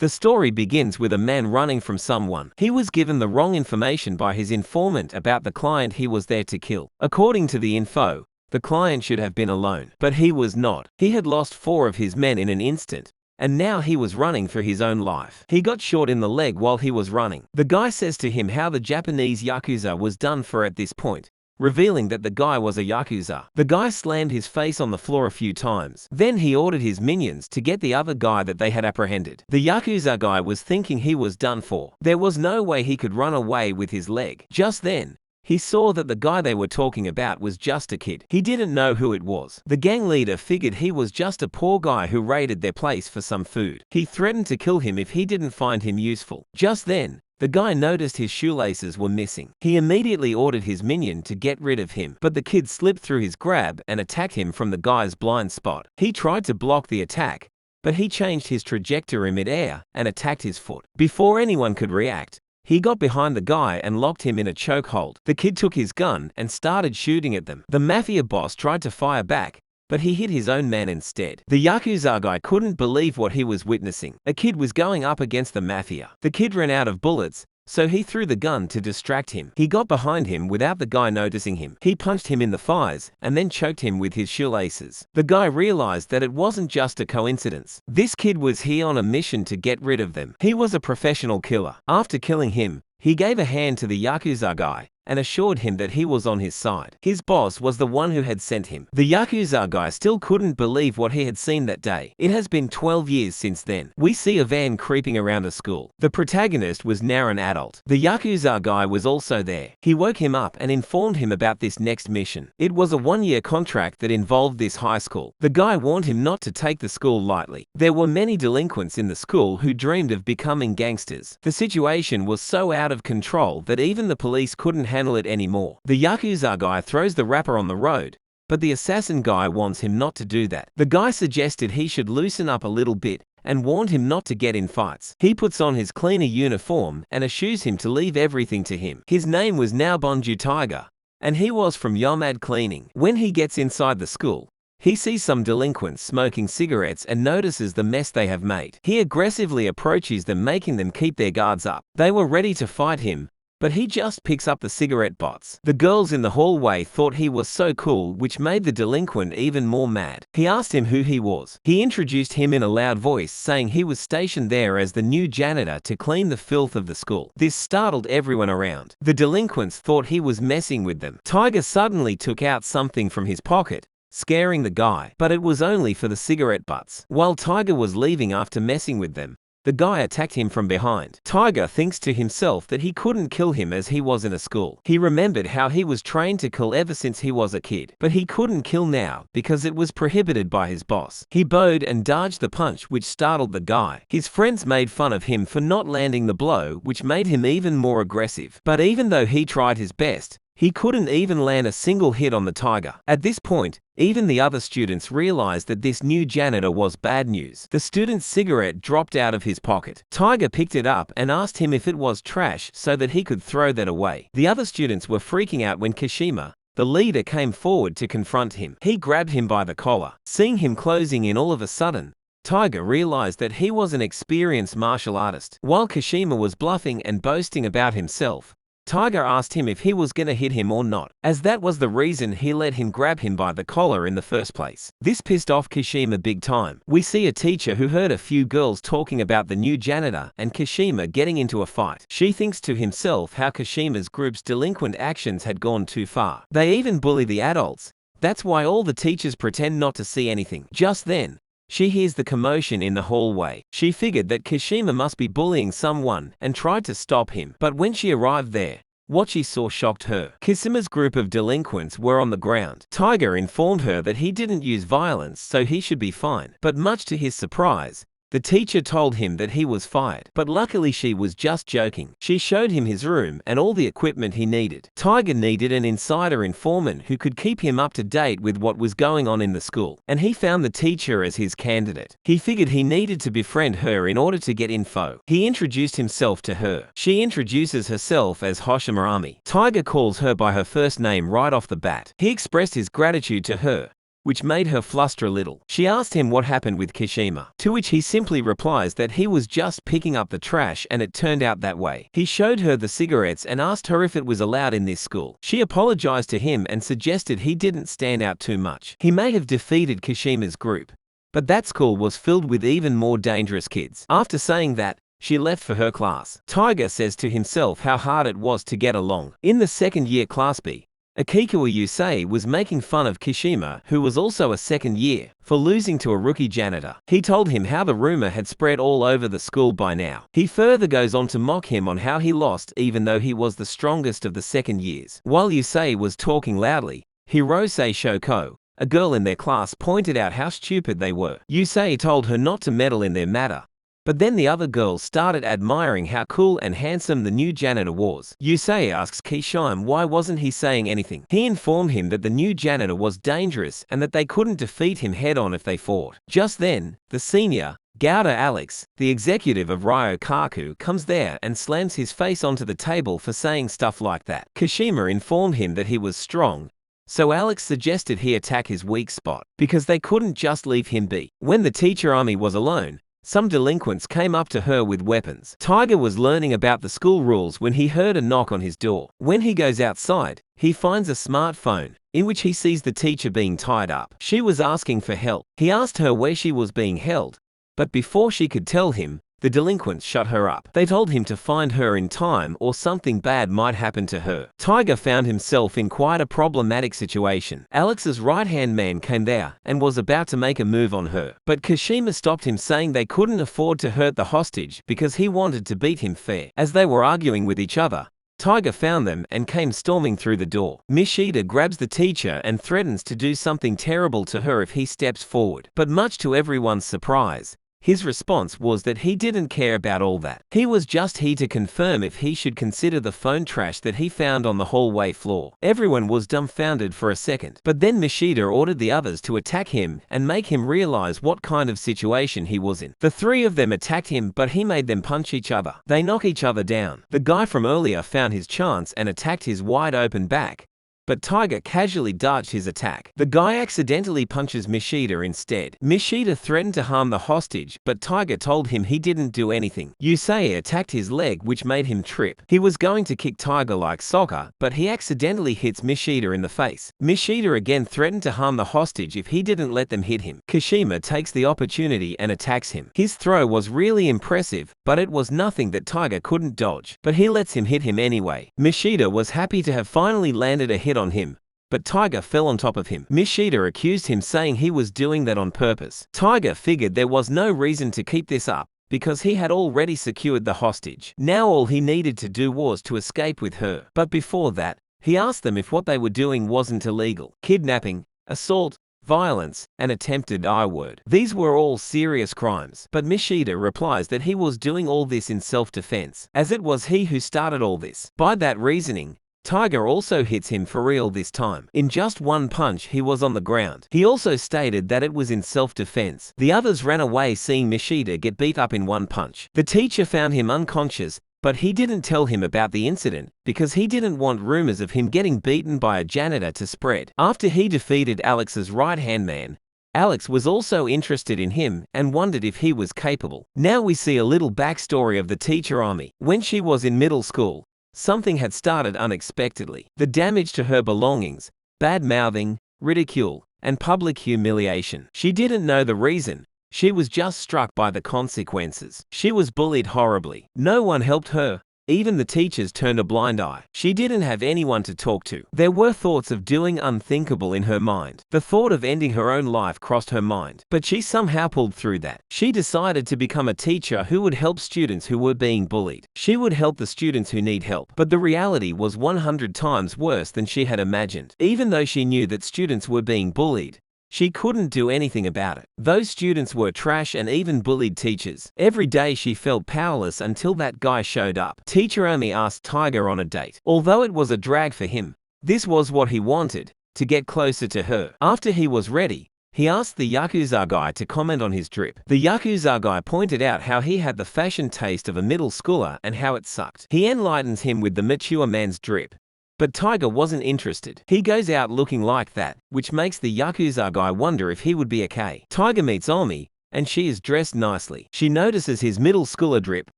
The story begins with a man running from someone. He was given the wrong information by his informant about the client he was there to kill. According to the info, the client should have been alone, but he was not. He had lost 4 of his men in an instant, and now he was running for his own life. He got shot in the leg while he was running. The guy says to him how the Japanese Yakuza was done for at this point, revealing that the guy was a Yakuza. The guy slammed his face on the floor a few times. Then he ordered his minions to get the other guy that they had apprehended. The Yakuza guy was thinking he was done for. There was no way he could run away with his leg. Just then, he saw that the guy they were talking about was just a kid. He didn't know who it was. The gang leader figured he was just a poor guy who raided their place for some food. He threatened to kill him if he didn't find him useful. Just then, the guy noticed his shoelaces were missing. He immediately ordered his minion to get rid of him, but the kid slipped through his grab and attacked him from the guy's blind spot. He tried to block the attack, but he changed his trajectory mid-air and attacked his foot. Before anyone could react, he got behind the guy and locked him in a chokehold. The kid took his gun and started shooting at them. The mafia boss tried to fire back, but he hit his own man instead. The Yakuza guy couldn't believe what he was witnessing. A kid was going up against the mafia. The kid ran out of bullets, so he threw the gun to distract him. He got behind him without the guy noticing him. He punched him in the thighs and then choked him with his shoelaces. The guy realized that it wasn't just a coincidence. This kid was here on a mission to get rid of them. He was a professional killer. After killing him, he gave a hand to the Yakuza guy and assured him that he was on his side. His boss was the one who had sent him. The Yakuza guy still couldn't believe what he had seen that day. It has been 12 years since then. We see a van creeping around a school. The protagonist was now an adult. The Yakuza guy was also there. He woke him up and informed him about this next mission. It was a 1-year contract that involved this high school. The guy warned him not to take the school lightly. There were many delinquents in the school who dreamed of becoming gangsters. The situation was so out of control that even the police couldn't handle it anymore. The Yakuza guy throws the rapper on the road, but the assassin guy wants him not to do that. The guy suggested he should loosen up a little bit and warned him not to get in fights. He puts on his cleaner uniform and assures him to leave everything to him. His name was now Bonju Tiger, and he was from Yomad Cleaning. When he gets inside the school, he sees some delinquents smoking cigarettes and notices the mess they have made. He aggressively approaches them, making them keep their guards up. They were ready to fight him, but he just picks up the cigarette butts. The girls in the hallway thought he was so cool, which made the delinquent even more mad. He asked him who he was. He introduced him in a loud voice, saying he was stationed there as the new janitor to clean the filth of the school. This startled everyone around. The delinquents thought he was messing with them. Tiger suddenly took out something from his pocket, scaring the guy, but it was only for the cigarette butts. While Tiger was leaving after messing with them, the guy attacked him from behind. Tiger thinks to himself that he couldn't kill him as he was in a school. He remembered how he was trained to kill ever since he was a kid, but he couldn't kill now because it was prohibited by his boss. He bowed and dodged the punch, which startled the guy. His friends made fun of him for not landing the blow, which made him even more aggressive. But even though he tried his best, he couldn't even land a single hit on the tiger. At this point, even the other students realized that this new janitor was bad news. The student's cigarette dropped out of his pocket. Tiger picked it up and asked him if it was trash so that he could throw that away. The other students were freaking out when Kashima, the leader, came forward to confront him. He grabbed him by the collar. Seeing him closing in all of a sudden, Tiger realized that he was an experienced martial artist. While Kashima was bluffing and boasting about himself, Tiger asked him if he was gonna hit him or not, as that was the reason he let him grab him by the collar in the first place. This pissed off Kashima big time. We see a teacher who heard a few girls talking about the new janitor and Kashima getting into a fight. She thinks to himself how Kashima's group's delinquent actions had gone too far. They even bully the adults. That's why all the teachers pretend not to see anything. Just then, she hears the commotion in the hallway. She figured that Kashima must be bullying someone and tried to stop him. But when she arrived there, what she saw shocked her. Kashima's group of delinquents were on the ground. Tiger informed her that he didn't use violence, so he should be fine. But much to his surprise, the teacher told him that he was fired. But luckily she was just joking. She showed him his room and all the equipment he needed. Tiger needed an insider informant who could keep him up to date with what was going on in the school, and he found the teacher as his candidate. He figured he needed to befriend her in order to get info. He introduced himself to her. She introduces herself as Hoshimarami. Tiger calls her by her first name right off the bat. He expressed his gratitude to her which made her fluster a little. She asked him what happened with Kishima, to which he simply replies that he was just picking up the trash and it turned out that way. He showed her the cigarettes and asked her if it was allowed in this school. She apologized to him and suggested he didn't stand out too much. He may have defeated Kishima's group, but that school was filled with even more dangerous kids. After saying that, she left for her class. Tiger says to himself how hard it was to get along. In the second year class B, Akikawa Yusei was making fun of Kishima, who was also a second year, for losing to a rookie janitor. He told him how the rumor had spread all over the school by now. He further goes on to mock him on how he lost even though he was the strongest of the second years. While Yusei was talking loudly, Hirose Shoko, a girl in their class, pointed out how stupid they were. Yusei told her not to meddle in their matter, but then the other girls started admiring how cool and handsome the new janitor was. Yusei asks Kishima why wasn't he saying anything. He informed him that the new janitor was dangerous and that they couldn't defeat him head-on if they fought. Just then, the senior, Gouda Alex, the executive of Ryokaku, comes there and slams his face onto the table for saying stuff like that. Kishima informed him that he was strong, so Alex suggested he attack his weak spot, because they couldn't just leave him be. When the teacher Ami was alone, some delinquents came up to her with weapons. Tiger was learning about the school rules when he heard a knock on his door. When he goes outside, he finds a smartphone, in which he sees the teacher being tied up. She was asking for help. He asked her where she was being held, but before she could tell him, the delinquents shut her up. They told him to find her in time or something bad might happen to her. Tiger found himself in quite a problematic situation. Alex's right-hand man came there and was about to make a move on her, but Kishima stopped him, saying they couldn't afford to hurt the hostage because he wanted to beat him fair. As they were arguing with each other, Tiger found them and came storming through the door. Mishida grabs the teacher and threatens to do something terrible to her if he steps forward. But much to everyone's surprise, his response was that he didn't care about all that. He was just here to confirm if he should consider the phone trash that he found on the hallway floor. Everyone was dumbfounded for a second, but then Mishida ordered the others to attack him and make him realize what kind of situation he was in. The three of them attacked him, but he made them punch each other. They knock each other down. The guy from earlier found his chance and attacked his wide open back, but Tiger casually dodged his attack. The guy accidentally punches Mishida instead. Mishida threatened to harm the hostage, but Tiger told him he didn't do anything. Yusei attacked his leg, which made him trip. He was going to kick Tiger like soccer, but he accidentally hits Mishida in the face. Mishida again threatened to harm the hostage if he didn't let them hit him. Kishima takes the opportunity and attacks him. His throw was really impressive, but it was nothing that Tiger couldn't dodge. But he lets him hit him anyway. Mishida was happy to have finally landed a hit on him, but Tiger fell on top of him. Mishida accused him, saying he was doing that on purpose. Tiger figured there was no reason to keep this up, because he had already secured the hostage. Now all he needed to do was to escape with her. But before that, he asked them if what they were doing wasn't illegal. Kidnapping, assault, violence, and attempted I-word. These were all serious crimes. But Mishida replies that he was doing all this in self-defense, as it was he who started all this. By that reasoning, Tiger also hits him for real this time. In just one punch, he was on the ground. He also stated that it was in self-defense. The others ran away, seeing Mishida get beat up in one punch. The teacher found him unconscious, but he didn't tell him about the incident because he didn't want rumors of him getting beaten by a janitor to spread. After he defeated Alex's right-hand man, Alex was also interested in him and wondered if he was capable. Now we see a little backstory of the teacher Ami. When she was in middle school, something had started unexpectedly. The damage to her belongings, bad-mouthing, ridicule, and public humiliation. She didn't know the reason. She was just struck by the consequences. She was bullied horribly. No one helped her. Even the teachers turned a blind eye. She didn't have anyone to talk to. There were thoughts of doing unthinkable in her mind. The thought of ending her own life crossed her mind, but she somehow pulled through that. She decided to become a teacher who would help students who were being bullied. She would help the students who need help. But the reality was 100 times worse than she had imagined. Even though she knew that students were being bullied, she couldn't do anything about it. Those students were trash and even bullied teachers. Every day she felt powerless until that guy showed up. Teacher Omi asked Tiger on a date. Although it was a drag for him, this was what he wanted, to get closer to her. After he was ready, he asked the Yakuza guy to comment on his drip. The Yakuza guy pointed out how he had the fashion taste of a middle schooler and how it sucked. He enlightens him with the mature man's drip, But Tiger wasn't interested. He goes out looking like that, which makes the Yakuza guy wonder if he would be okay. Tiger meets Omi, and she is dressed nicely. She notices his middle schooler drip,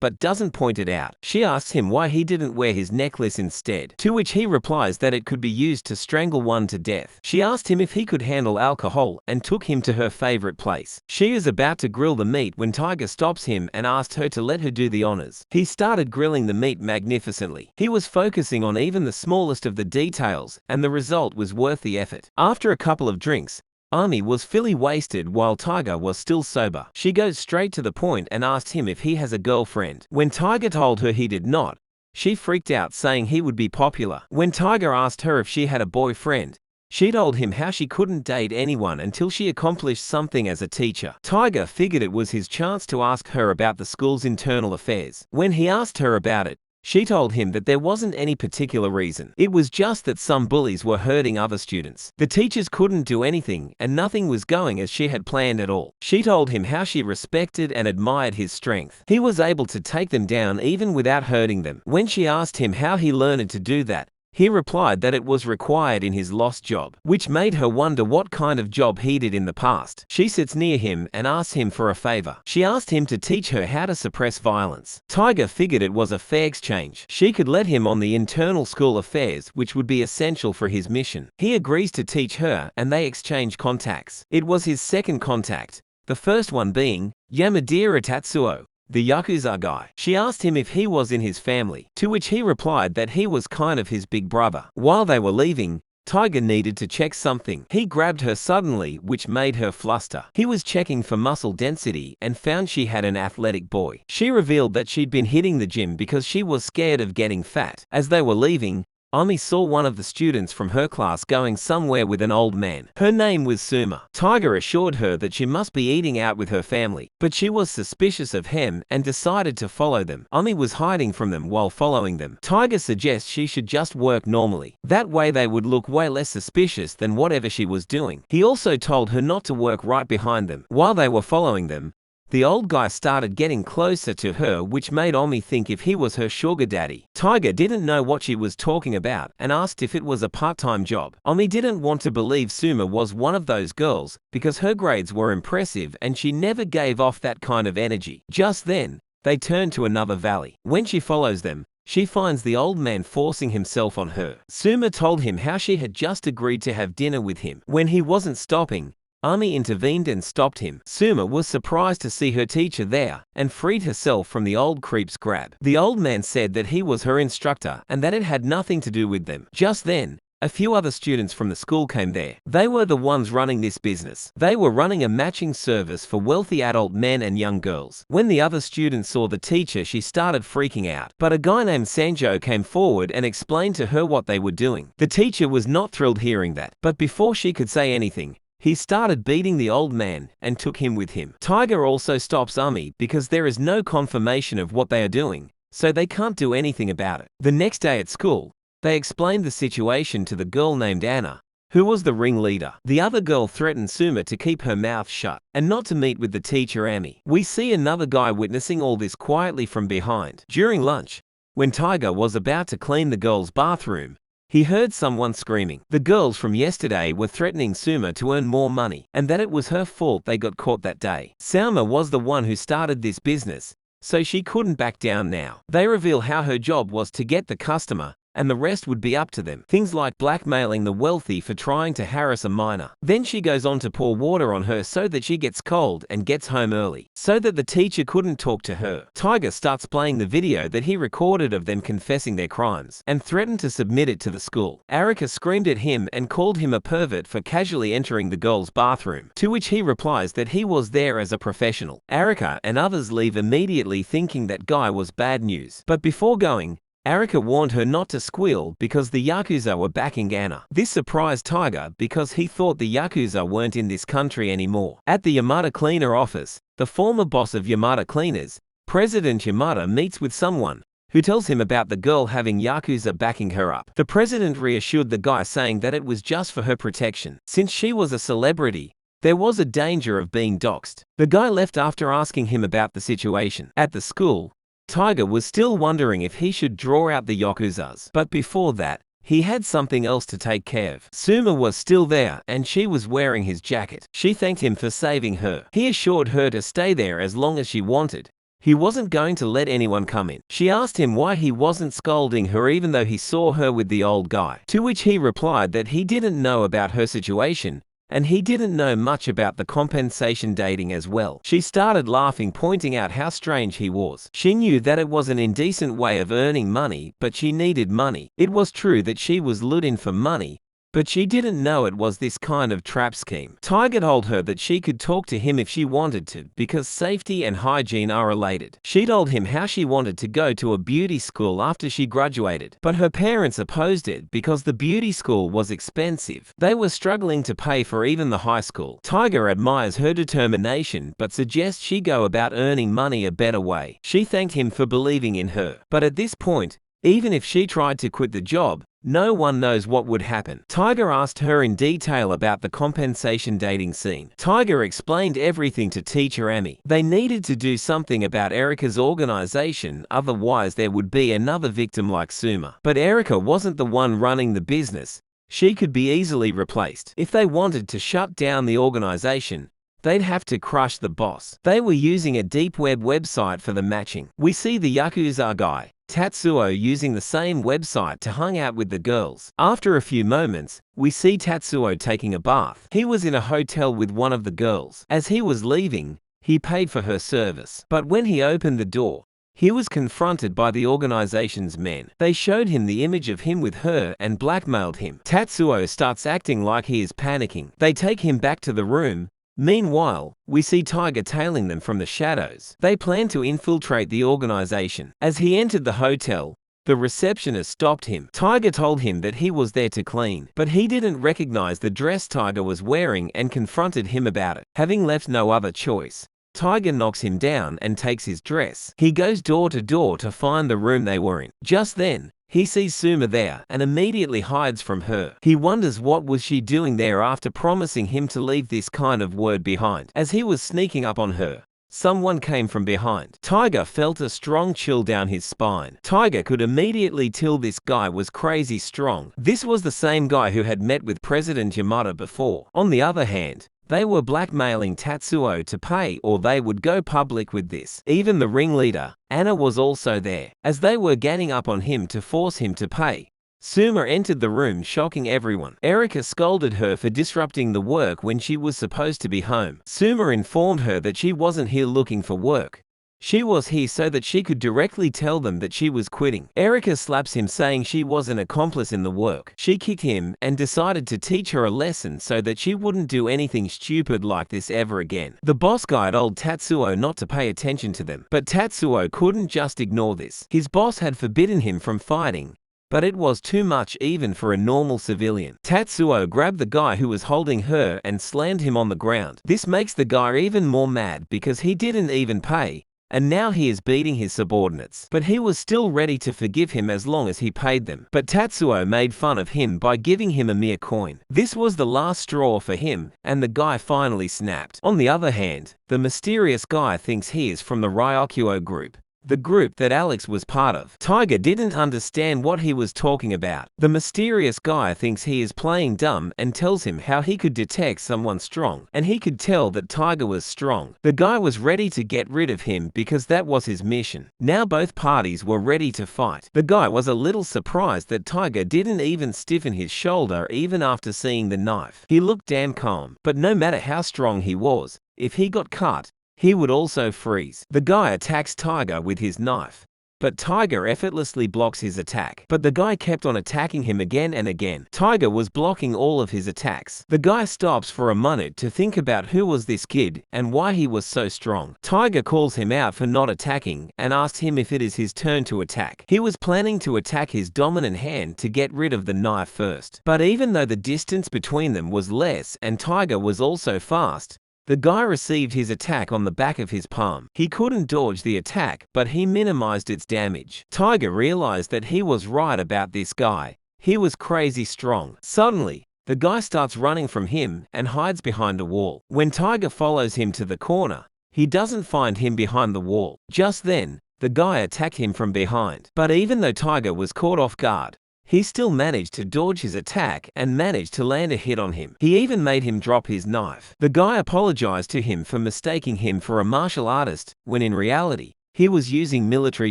but doesn't point it out. She asks him why he didn't wear his necklace instead, to which he replies that it could be used to strangle one to death. She asked him if he could handle alcohol and took him to her favorite place. She is about to grill the meat when Tiger stops him and asked her to let her do the honors. He started grilling the meat magnificently. He was focusing on even the smallest of the details, and the result was worth the effort. After a couple of drinks, Ami was fully wasted while Tiger was still sober. She goes straight to the point and asked him if he has a girlfriend. When Tiger told her he did not, she freaked out, saying he would be popular. When Tiger asked her if she had a boyfriend, she told him how she couldn't date anyone until she accomplished something as a teacher. Tiger figured it was his chance to ask her about the school's internal affairs. When he asked her about it, she told him that there wasn't any particular reason. It was just that some bullies were hurting other students. The teachers couldn't do anything, and nothing was going as she had planned at all. She told him how she respected and admired his strength. He was able to take them down even without hurting them. When she asked him how he learned to do that, he replied that it was required in his lost job, which made her wonder what kind of job he did in the past. She sits near him and asks him for a favor. She asked him to teach her how to suppress violence. Tiger figured it was a fair exchange. She could let him on the internal school affairs, which would be essential for his mission. He agrees to teach her, and they exchange contacts. It was his second contact, the first one being Yamadira Tatsuo, the Yakuza guy. She asked him if he was in his family, to which he replied that he was kind of his big brother. While they were leaving, Tiger needed to check something. He grabbed her suddenly, which made her fluster. He was checking for muscle density and found she had an athletic boy. She revealed that she'd been hitting the gym because she was scared of getting fat. As they were leaving, Ami saw one of the students from her class going somewhere with an old man. Her name was Suma. Tiger assured her that she must be eating out with her family, but she was suspicious of him and decided to follow them. Ami was hiding from them while following them. Tiger suggests she should just work normally. That way they would look way less suspicious than whatever she was doing. He also told her not to work right behind them. While they were following them, the old guy started getting closer to her, which made Omi think if he was her sugar daddy. Tiger didn't know what she was talking about and asked if it was a part-time job. Omi didn't want to believe Suma was one of those girls because her grades were impressive and she never gave off that kind of energy. Just then, they turned to another valley. When she follows them, she finds the old man forcing himself on her. Suma told him how she had just agreed to have dinner with him. When he wasn't stopping, Ami intervened and stopped him. Suma was surprised to see her teacher there and freed herself from the old creep's grab. The old man said that he was her instructor and that it had nothing to do with them. Just then, a few other students from the school came there. They were the ones running this business. They were running a matching service for wealthy adult men and young girls. When the other students saw the teacher, she started freaking out. But a guy named Sanjo came forward and explained to her what they were doing. The teacher was not thrilled hearing that, but before she could say anything, he started beating the old man and took him with him. Tiger also stops Ami because there is no confirmation of what they are doing, so they can't do anything about it. The next day at school, they explained the situation to the girl named Anna, who was the ringleader. The other girl threatened Suma to keep her mouth shut and not to meet with the teacher Ami. We see another guy witnessing all this quietly from behind. During lunch, when Tiger was about to clean the girl's bathroom, he heard someone screaming. The girls from yesterday were threatening Suma to earn more money, and that it was her fault they got caught that day. Suma was the one who started this business, so she couldn't back down now. They reveal how her job was to get the customer, and the rest would be up to them. Things like blackmailing the wealthy for trying to harass a minor. Then she goes on to pour water on her so that she gets cold and gets home early, so that the teacher couldn't talk to her. Tiger starts playing the video that he recorded of them confessing their crimes, and threatened to submit it to the school. Arika screamed at him and called him a pervert for casually entering the girl's bathroom, to which he replies that he was there as a professional. Arika and others leave immediately thinking that guy was bad news. But before going, Arika warned her not to squeal because the Yakuza were backing Anna. This surprised Tiger because he thought the Yakuza weren't in this country anymore. At the Yamada Cleaner office, the former boss of Yamada Cleaners, President Yamada, meets with someone who tells him about the girl having Yakuza backing her up. The president reassured the guy, saying that it was just for her protection. Since she was a celebrity, there was a danger of being doxxed. The guy left after asking him about the situation. At the school, Tiger was still wondering if he should draw out the Yakuzas. But before that, He had something else to take care of. Suma was still there, and she was wearing his jacket. She thanked him for saving her. He assured her to stay there as long as she wanted. He wasn't going to let anyone come in. She asked him why he wasn't scolding her even though he saw her with the old guy. To which he replied that he didn't know about her situation, and he didn't know much about the compensation dating as well. She started laughing, pointing out how strange he was. She knew that it was an indecent way of earning money, but she needed money. It was true that she was lured in for money, but she didn't know it was this kind of trap scheme. Tiger told her that she could talk to him if she wanted to, because safety and hygiene are related. She told him how she wanted to go to a beauty school after she graduated, but her parents opposed it because the beauty school was expensive. They were struggling to pay for even the high school. Tiger admires her determination, but suggests she go about earning money a better way. She thanked him for believing in her, but at this point, even if she tried to quit the job, no one knows what would happen. Tiger asked her in detail about the compensation dating scene. Tiger explained everything to teacher Amy. They needed to do something about Erika's organization, otherwise there would be another victim like Suma. But Erika wasn't the one running the business. She could be easily replaced. If they wanted to shut down the organization, they'd have to crush the boss. They were using a deep web website for the matching. We see the Yakuza guy, Tatsuo, using the same website to hang out with the girls. After a few moments, we see Tatsuo taking a bath. He was in a hotel with one of the girls. As he was leaving, he paid for her service. But when he opened the door, he was confronted by the organization's men. They showed him the image of him with her and blackmailed him. Tatsuo starts acting like he is panicking. They take him back to the room. Meanwhile, we see Tiger tailing them from the shadows. They plan to infiltrate the organization. As he entered the hotel, the receptionist stopped him. Tiger told him that he was there to clean, but he didn't recognize the dress Tiger was wearing and confronted him about it. Having left no other choice, Tiger knocks him down and takes his dress. He goes door to find the room they were in. Just then, he sees Suma there and immediately hides from her. He wonders what was she doing there after promising him to leave this kind of word behind. As he was sneaking up on her, someone came from behind. Tiger felt a strong chill down his spine. Tiger could immediately tell this guy was crazy strong. This was the same guy who had met with President Yamada before. On the other hand, they were blackmailing Tatsuo to pay or they would go public with this. Even the ringleader, Anna, was also there. As they were ganging up on him to force him to pay, Suma entered the room, shocking everyone. Erika scolded her for disrupting the work when she was supposed to be home. Suma informed her that she wasn't here looking for work. She was here so that she could directly tell them that she was quitting. Erika slaps him, saying she was an accomplice in the work. She kicked him and decided to teach her a lesson so that she wouldn't do anything stupid like this ever again. The boss guy told Tatsuo not to pay attention to them, but Tatsuo couldn't just ignore this. His boss had forbidden him from fighting, but it was too much even for a normal civilian. Tatsuo grabbed the guy who was holding her and slammed him on the ground. This makes the guy even more mad because he didn't even pay, and now he is beating his subordinates. But he was still ready to forgive him as long as he paid them. But Tatsuo made fun of him by giving him a mere coin. This was the last straw for him, and the guy finally snapped. On the other hand, the mysterious guy thinks he is from the Ryokyo group, the group that Alex was part of. Tiger didn't understand what he was talking about. The mysterious guy thinks he is playing dumb and tells him how he could detect someone strong, and he could tell that Tiger was strong. The guy was ready to get rid of him because that was his mission. Now both parties were ready to fight. The guy was a little surprised that Tiger didn't even stiffen his shoulder even after seeing the knife. He looked damn calm, but no matter how strong he was, if he got cut, he would also freeze. The guy attacks Tiger with his knife, but Tiger effortlessly blocks his attack. But the guy kept on attacking him again and again. Tiger was blocking all of his attacks. The guy stops for a minute to think about who was this kid and why he was so strong. Tiger calls him out for not attacking and asks him if it is his turn to attack. He was planning to attack his dominant hand to get rid of the knife first. But even though the distance between them was less and Tiger was also fast, the guy received his attack on the back of his palm. He couldn't dodge the attack, but he minimized its damage. Tiger realized that he was right about this guy. He was crazy strong. Suddenly, the guy starts running from him and hides behind a wall. When Tiger follows him to the corner, he doesn't find him behind the wall. Just then, the guy attacked him from behind. But even though Tiger was caught off guard, he still managed to dodge his attack and managed to land a hit on him. He even made him drop his knife. The guy apologized to him for mistaking him for a martial artist, when in reality, he was using military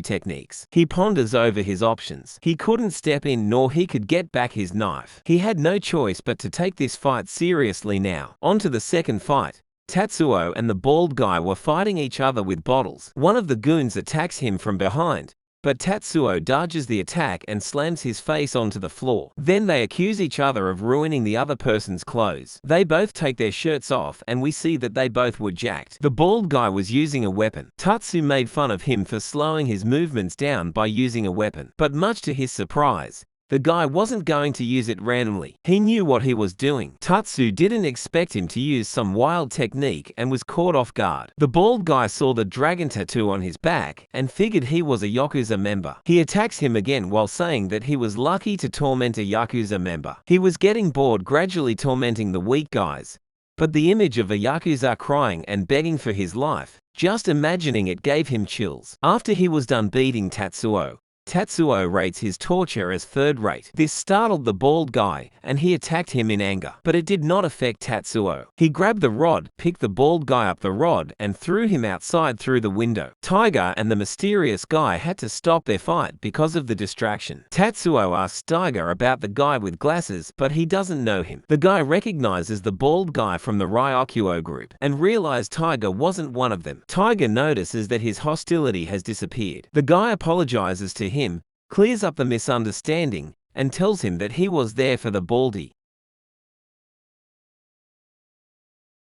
techniques. He ponders over his options. He couldn't step in nor he could get back his knife. He had no choice but to take this fight seriously now. On to the second fight. Tatsuo and the bald guy were fighting each other with bottles. One of the goons attacks him from behind, but Tatsuo dodges the attack and slams his face onto the floor. Then they accuse each other of ruining the other person's clothes. They both take their shirts off and we see that they both were jacked. The bald guy was using a weapon. Tatsu made fun of him for slowing his movements down by using a weapon. But much to his surprise, the guy wasn't going to use it randomly. He knew what he was doing. Tatsu didn't expect him to use some wild technique and was caught off guard. The bald guy saw the dragon tattoo on his back and figured he was a Yakuza member. He attacks him again while saying that he was lucky to torment a Yakuza member. He was getting bored gradually tormenting the weak guys, but the image of a Yakuza crying and begging for his life, just imagining it gave him chills. After he was done beating Tatsuo, Tatsuo rates his torture as third rate. This startled the bald guy, and he attacked him in anger. But it did not affect Tatsuo. He grabbed the rod, picked the bald guy up the rod, and threw him outside through the window. Tiger and the mysterious guy had to stop their fight because of the distraction. Tatsuo asks Tiger about the guy with glasses, but he doesn't know him. The guy recognizes the bald guy from the Ryokyo group, and realized Tiger wasn't one of them. Tiger notices that his hostility has disappeared. The guy apologizes to him, clears up the misunderstanding, and tells him that he was there for the baldy.